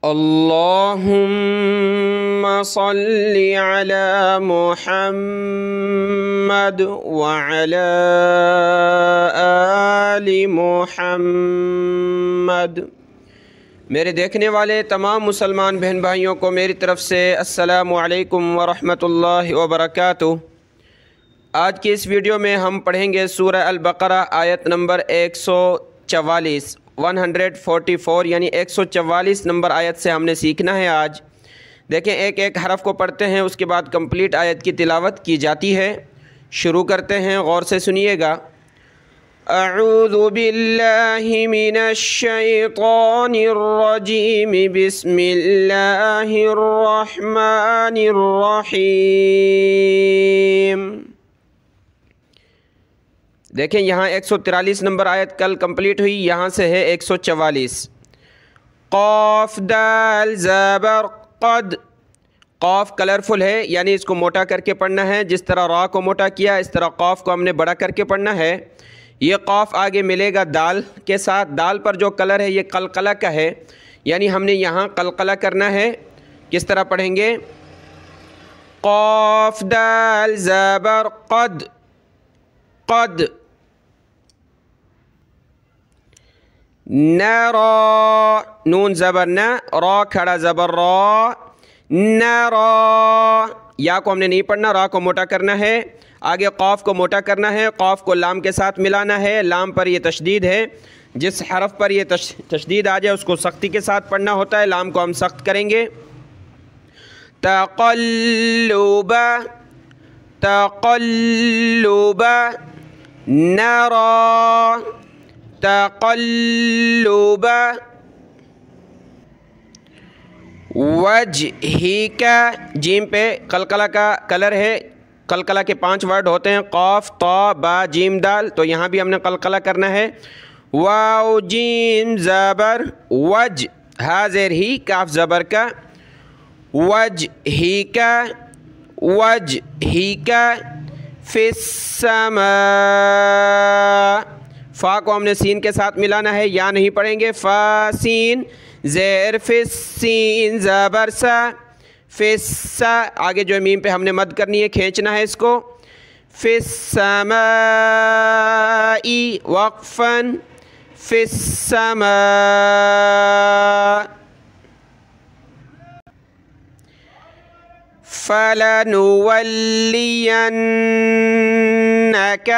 اللهم صل على محمد وعلى آل محمد۔ میرے دیکھنے والے تمام مسلمان بہن بھائیوں کو میری طرف سے السلام علیکم ورحمۃ اللہ وبرکاتہ۔ آج کی اس ویڈیو میں ہم پڑھیں گے سورہ البقرہ آیت نمبر 144 یعنی 144 نمبر آیت سے ہم نے سیکھنا ہے آج۔ دیکھیں ایک ایک حرف کو پڑھتے ہیں، اس کے بعد کمپلیٹ آیت کی تلاوت کی جاتی ہے۔ شروع کرتے ہیں، غور سے سنیے گا۔ اعوذ باللہ من الشیطان الرجیم، بسم اللہ الرحمن الرحیم۔ دیکھیں یہاں 143 نمبر آیت کل کمپلیٹ ہوئی، یہاں سے ہے 144۔ قاف دال زبر قد، قاف کلرفل ہے یعنی اس کو موٹا کر کے پڑھنا ہے، جس طرح را کو موٹا کیا اس طرح قاف کو ہم نے بڑا کر کے پڑھنا ہے۔ یہ قاف آگے ملے گا دال کے ساتھ، دال پر جو کلر ہے یہ قلقلہ کا ہے، یعنی ہم نے یہاں قلقلہ کرنا ہے۔ کس طرح پڑھیں گے؟ قاف دال زبر قد، قد نرا، نون زبر نا، را کھڑا زبر را، نرا۔ یا کو ہم نے نہیں پڑھنا، را کو موٹا کرنا ہے، آگے قاف کو موٹا کرنا ہے، قاف کو لام کے ساتھ ملانا ہے، لام پر یہ تشدید ہے، جس حرف پر یہ تشدید آ جائے اس کو سختی کے ساتھ پڑھنا ہوتا ہے، لام کو ہم سخت کریں گے۔ تقلب، تقلب نرا، تقلب وجہک، جیم پہ قلقلہ کا کلر ہے، قلقلہ کے 5 ورڈ ہوتے ہیں، قاف طا با جیم دال، تو یہاں بھی ہم نے قلقلہ کرنا ہے۔ واو جیم زبر وج، ہا زیر ہی، کاف زبر کا، وجہک، وجہک فی السماء، فا کو ہم نے سین کے ساتھ ملانا ہے، یا نہیں پڑھیں گے، فا سین زیر فی السین زبر سا، فی السا، آگے جو میم پہ ہم نے مد کرنی ہے، کھینچنا ہے اس کو، فی السماء وقفا، فی السماء فَلَنُوَلِّيَنَّكَ۔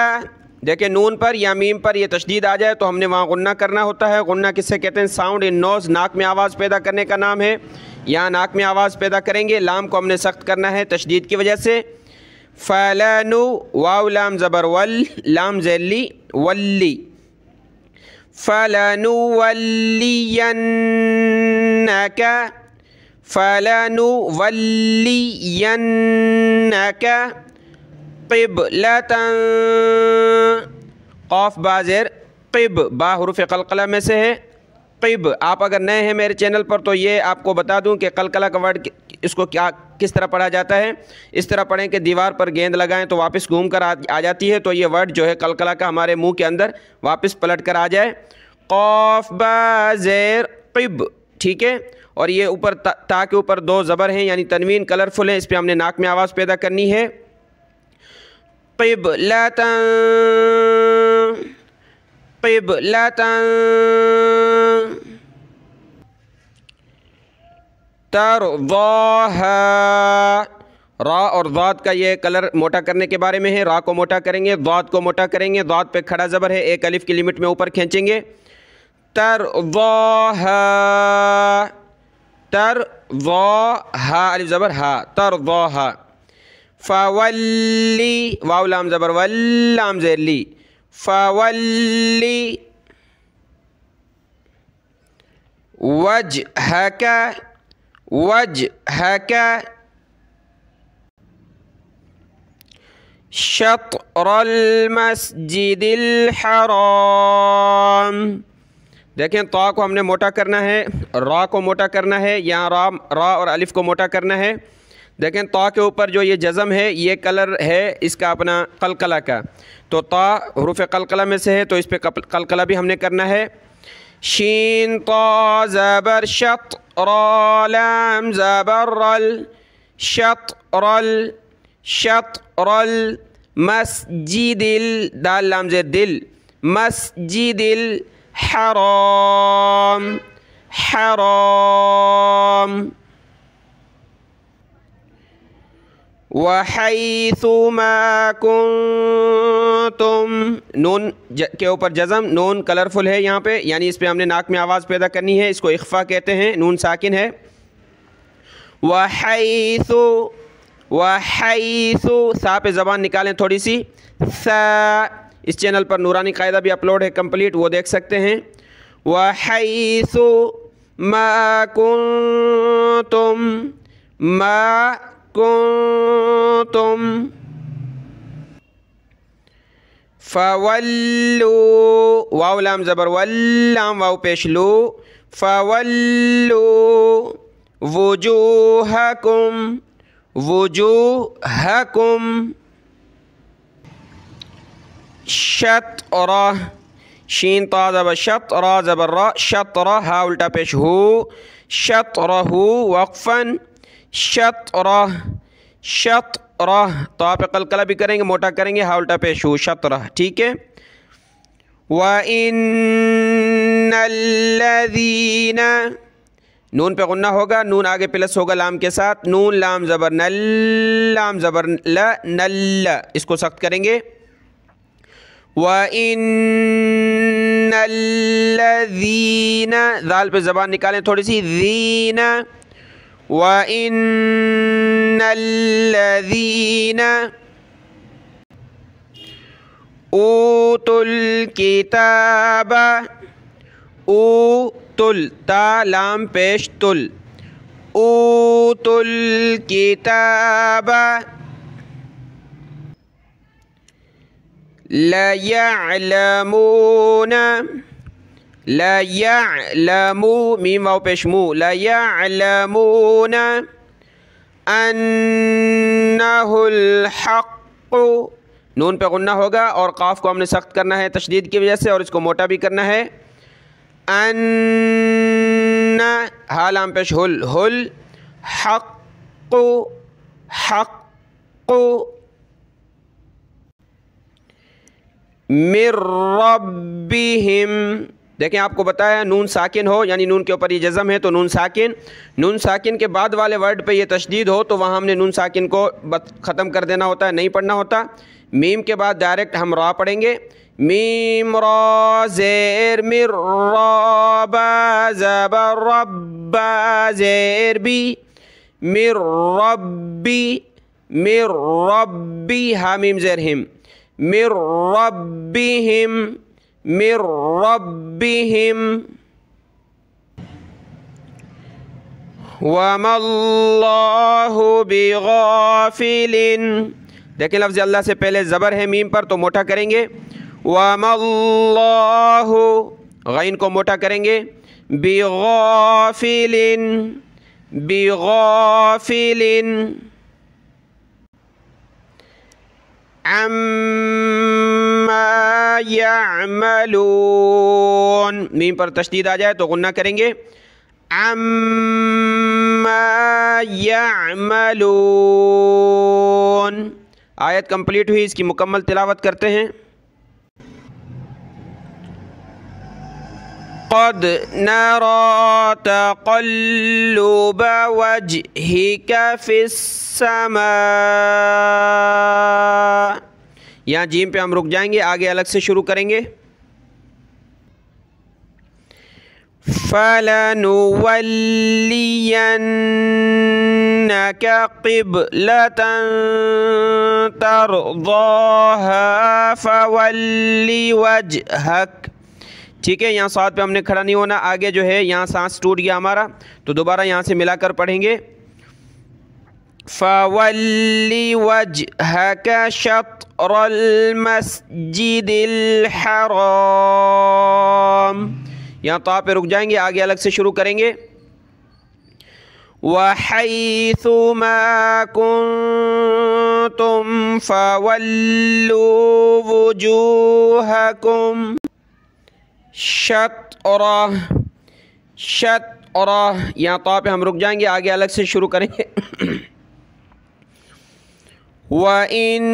دیکھیں نون پر یا میم پر یہ تشدید آ جائے تو ہم نے وہاں غنہ کرنا ہوتا ہے۔ غنہ کس سے کہتے ہیں؟ ساؤنڈ ان نوز، ناک میں آواز پیدا کرنے کا نام ہے، یہاں ناک میں آواز پیدا کریں گے، لام کو ہم نے سخت کرنا ہے تشدید کی وجہ سے۔ فَلَنُو، واو لام زبر ول، لام ذیلی ولی، فَلَنُوَلِّيَنَّكَ، فَلَنُوَلِّيَنَّكَ قِبْلَةً، قاف با زیر قب، با حروف قلقلہ میں سے ہے، قب۔ آپ اگر نئے ہیں میرے چینل پر تو یہ آپ کو بتا دوں کہ قلقلہ کا ورڈ اس کو کس طرح پڑھا جاتا ہے۔ اس طرح پڑھیں کہ دیوار پر گیند لگائیں تو واپس گھوم کر آ جاتی ہے، تو یہ ورڈ جو ہے قلقلہ کا ہمارے منہ کے اندر واپس پلٹ کر آ جائے۔ قاف با زیر قب، ٹھیک ہے، اور یہ اوپر تا کے اوپر 2 زبر ہیں یعنی تنوین کلرفل ہے، اس پہ ہم نے ناک میں آواز پیدا کرنی ہے۔ قبلة، قبلة ترضاها، را اور ضاد کا یہ کلر موٹا کرنے کے بارے میں ہے، را کو موٹا کریں گے، ضاد کو موٹا کریں گے، ضاد پہ کھڑا زبر ہے، ایک الف کی لمٹ میں اوپر کھینچیں گے۔ ترضاها، ترضاها، الف زبر ہا، ترضاها۔ فولی، واو لام زبر ول، لام زیر لی، فولی وجہک، وجہک شطر المسجد الحرام۔ دیکھیں طا کو ہم نے موٹا کرنا ہے، را کو موٹا کرنا ہے، یہاں را اور الف کو موٹا کرنا ہے۔ دیکھیں طا کے اوپر جو یہ جزم ہے یہ کلر ہے اس کا اپنا قلقلہ کا، تو طا حروف قلقلہ میں سے ہے تو اس پہ قلقلہ بھی ہم نے کرنا ہے۔ شین طا زبر شط، لام زبر شطر مسجد دال لام زیر دل مسجد الحرام حرام وحیث ما کنتم نون کے اوپر جزم نون کلرفل ہے یہاں پہ یعنی اس پہ ہم نے ناک میں آواز پیدا کرنی ہے اس کو اخفا کہتے ہیں نون ساکن ہے وحیث سا پہ زبان نکالیں تھوڑی سی سا اس چینل پر نورانی قاعدہ بھی اپلوڈ ہے کمپلیٹ وہ دیکھ سکتے ہیں وحیث ما کنتم فولوا واو لام زبر واللام واو پیش لو فولوا وجوہکم شطر شین طا زبر شط را زبر را شطر ہا الٹا پیش ہو شطرہ وقفاً شطرہ طا پہ قلقلہ بھی کریں گے موٹا کریں گے ہا الٹا پیش ہو شطرہ ٹھیک ہے وَإِنَّ الَّذِينَ نون پہ غنہ ہوگا نون آگے پلس ہوگا لام کے ساتھ نون لام زبر نل لام زبر نل اس کو سخت کریں گے وَإِنَّ الَّذِينَ ذال پہ زبان نکالیں تھوڑی سی ذین وَإِنَّ الَّذِينَ اوتوا الکتاب اوتل تا لام پیش تل اوتوا الکتاب لَيَعْلَمُونَ میم واو پیش مو لَيَعْلَمُونَ أَنَّهُ الْحَقُّ نون پہ غنہ ہوگا اور قاف کو ہم نے سخت کرنا ہے تشدید کی وجہ سے اور اس کو موٹا بھی کرنا ہے ان ہا لام پیش ہل حق من ربہم دیکھیں آپ کو بتایا نون ساکن ہو یعنی نون کے اوپر یہ جزم ہے تو نون ساکن کے بعد والے ورڈ پہ یہ تشدید ہو تو وہاں ہم نے نون ساکن کو ختم کر دینا ہوتا ہے نہیں پڑھنا ہوتا میم کے بعد ڈائریکٹ ہم را پڑھیں گے میم را زیر مر را با زبر رب زیر بی مر ربی ہا میم زیر ہم مر ربہم وَمَا اللَّهُ بِغَافِلٍ دیکھیں لفظ اللہ سے پہلے زبر ہے میم پر تو موٹا کریں گے وَمَا اللَّهُ غین کو موٹا کریں گے بِغَافِلٍ عَمَّا يَعْمَلُونَ میم پر تشدید آ جائے تو غنہ کریں گے عَمَّا يَعْمَلُونَ آیت کمپلیٹ ہوئی اس کی مکمل تلاوت کرتے ہیں قد نرى تقلب وجهك في السماء یہاں جیم پہ ہم رک جائیں گے آگے الگ سے شروع کریں گے فَلَنُوَلِّيَنَّكَ قِبْلَةً تَرْضَاهَا فَوَلِّ وَجْهَكَ ٹھیک ہے یہاں صاد پہ ہم نے کھڑا نہیں ہونا آگے جو ہے یہاں سانس ٹوٹ گیا ہمارا تو دوبارہ یہاں سے ملا کر پڑھیں گے فَوَلِّ وَجْهَكَ شَطْرَ الْمَسْجِدِ الْحَرَامِ یہاں طا پہ رک جائیں گے آگے الگ سے شروع کریں گے وَحَيْثُ مَا كُنْتُمْ فَوَلُّوا وُجُوهَكُمْ شطرہ اور یہاں طا پہ ہم رک جائیں گے، آگے الگ سے شروع کریں گے۔ وَإِنَّ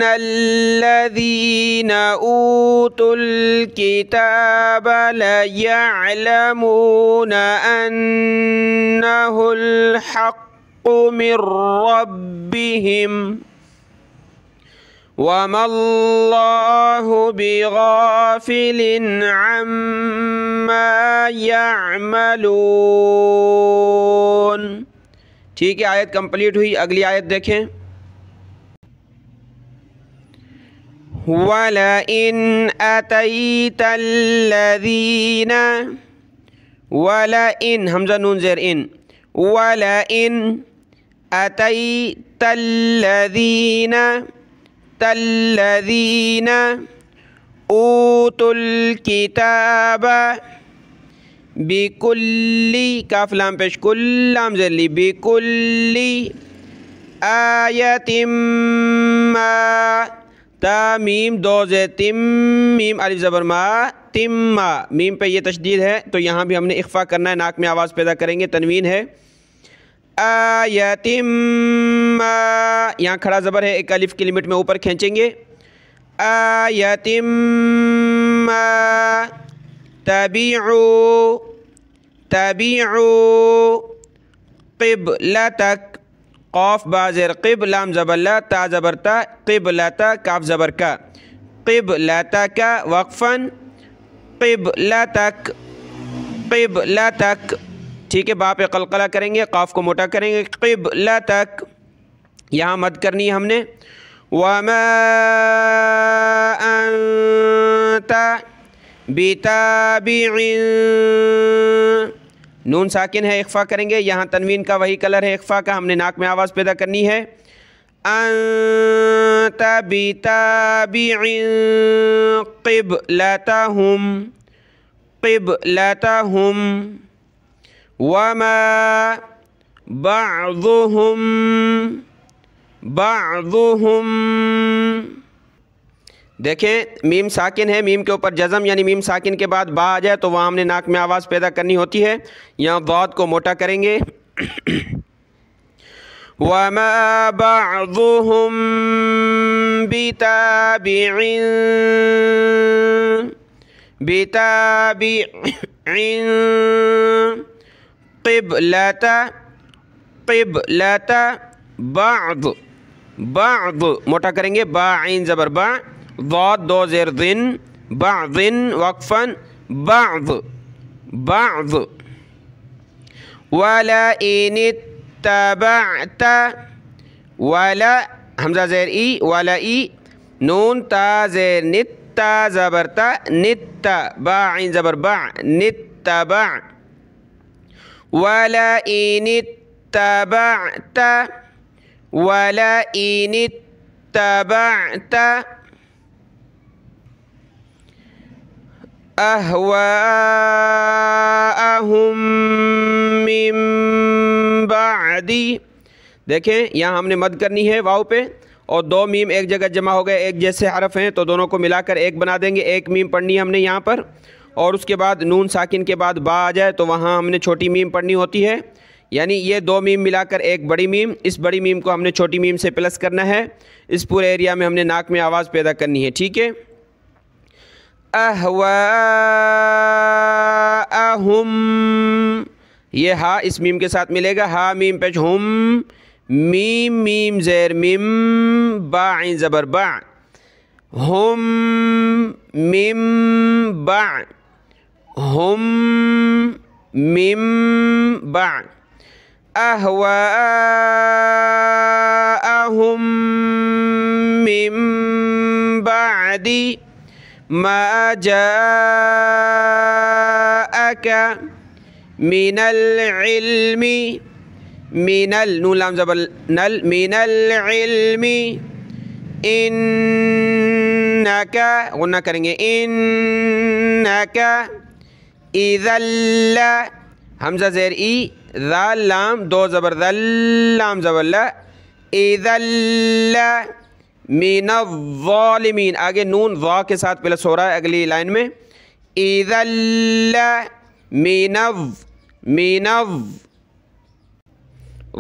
الَّذِينَ أُوتُوا الْكِتَابَ لَيَعْلَمُونَ أَنَّهُ الْحَقُّ مِنْ رَبِّهِمْ وَمَا اللَّهُ بِغَافِلٍ عَمَّا يَعْمَلُونَ۔ ٹھیک ہے، آیت کمپلیٹ ہوئی، اگلی آیت دیکھیں۔ وَلَئِنْ أَتَيْتَ الَّذِينَ، وَلَئِنْ حمزہ نون زیر ان، وَلَئِنْ أَتَيْتَ الَّذِينَ أُوتُوا الْكِتَابَ بِكُلِّ کاف لام پیش کل لام زیر لی بِكُلِّ آیَةٍ ما تا میم دو زیر تم میم الف زبر ما تم میم پہ یہ تشدید ہے تو یہاں بھی ہم نے اخفا کرنا ہے، ناک میں آواز پیدا کریں گے، تنوین ہے۔ آیَةٍ ما یہاں کھڑا زبر ہے، ایک الف کی لمٹ میں اوپر کھینچیں گے۔ آیَةٍ ما تَبِعُوا قِبْلَتَک قاف با زیر قب لام زبر لا تا زبر تا قبلتا کاف زبر کا قبلتک وقفاً قبلتک ٹھیک ہے، با پہ قلقلہ کریں گے، قاف کو موٹا کریں گے، قبلتک یہاں مد کرنی ہے ہم نے۔ وَمَا أَنْتَ بِتَابِعٍ نون ساکن ہے، اخفا کریں گے، یہاں تنوین کا وہی کلر ہے اخفا کا، ہم نے ناک میں آواز پیدا کرنی ہے۔ أَنْتَ بِتَابِعٍ قِبْلَتَهُمْ وَمَا بَعْضُهُمْ دیکھیں میم ساکن ہے، میم کے اوپر جزم یعنی میم ساکن کے بعد با آ جائے تو وہاں ہم نے ناک میں آواز پیدا کرنی ہوتی ہے، یہاں ضاد کو موٹا کریں گے۔ وَمَا بَعْضُهُمْ بِتَابِعٍ قِبْلَةَ بعض موٹا کریں گے، با عین زبر با ضاد دو زیر ذن بعضن وقفاً بعض وَلَئِنِ اتَّبَعْتَ وَلَا حمزہ زیر ای وَلَئی نون تا زیر نت تا زبر تا نت با عین زبر با نتبع وَلَئِنِ اتَّبَعْتَ أَهْوَاءَهُمْ مِنْ بَعْدِ دیکھیں یہاں ہم نے مد کرنی ہے واو پہ، اور دو میم ایک جگہ جمع ہو گئے، ایک جیسے حرف ہیں تو دونوں کو ملا کر ایک بنا دیں گے، ایک میم پڑھنی ہے ہم نے یہاں پر، اور اس کے بعد نون ساکن کے بعد با آ جائے تو وہاں ہم نے چھوٹی میم پڑھنی ہوتی ہے، یعنی یہ دو میم ملا کر ایک بڑی میم، اس بڑی میم کو ہم نے چھوٹی میم سے پلس کرنا ہے، اس پورے ایریا میں ہم نے ناک میں آواز پیدا کرنی ہے، ٹھیک ہے۔ أَهْوَاءَهُمْ یہ ہا اس میم کے ساتھ ملے گا، ہا میم پیش ہم میم میم زیر میم با عین زبر با ہم میم با ہم میم با أَهْوَاءَهُمْ مِنْ بَعْدِ مَا جَاءَكَ مِنَ الْعِلْمِ مِنَ نون لام زبر نل مِنَ الْعِلْمِ إِنَّكَ غنہ کریں گے إِنَّكَ إِذَا حمزہ زیر ای ذال لام دو زبر ذل لام زبر لا اذا من الظالمین آگے نون ضا کے ساتھ پلس ہو رہا ہے اگلی لائن میں اذا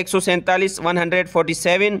147 147,